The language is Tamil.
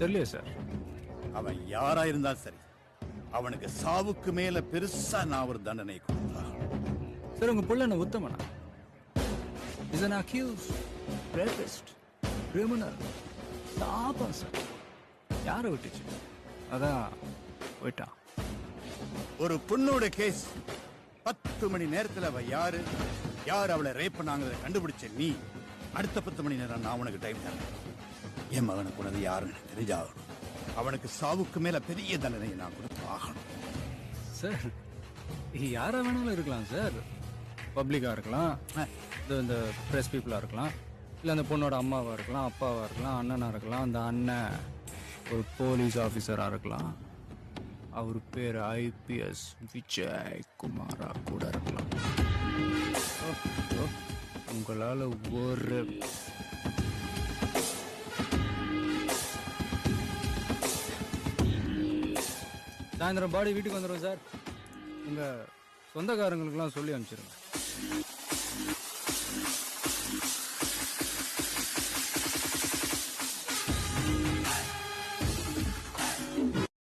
தெரியலையே சார். அவன் யாரா இருந்தாலும் சரி, அவனுக்கு சாவுக்கு மேல பெருசா நான் ஒரு தண்டனை கொடுத்தான். சார் உங்க புள்ள என்ன உத்தமனா? Is an accused rapist criminal. சாபம் சார். யாரை விட்டுச்சு? அதான் போயிட்டான். ஒரு பொண்ணோட கேஸ் 10 மணி நேரத்துல அவ யாரு யார் அவளை ரேப் பண்ணாங்கிறத கண்டுபிடிச்ச நீ அடுத்த 10 மணி நேரம் நான் உனக்கு டைம் தரேன். என் மகனுக்கு உனது யாருன்னு தெரிஞ்சாகணும். அவனுக்கு சாவுக்கு மேல பெரிய தண்டனையை நான் கொடுத்து ஆகணும். சார் யாரா வேணாலும் இருக்கலாம் சார். பப்ளிக்கா இருக்கலாம், இந்த பிரஸ் பீப்புளா இருக்கலாம், இல்லை அந்த பொண்ணோட அம்மாவா இருக்கலாம், அப்பாவா இருக்கலாம், அண்ணனா இருக்கலாம். அந்த அண்ணன் ஒரு போலீஸ் ஆஃபீஸரா இருக்கலாம். அவர் பேர் IPS விஜய் குமாரா கூட இருக்கலாம். உங்களால ஒரு சாயந்தரம் பாடி வீட்டுக்கு வந்துடும் சார். உங்க சொந்தக்காரங்களுக்கெல்லாம் சொல்லி அனுப்பிச்சிருங்க.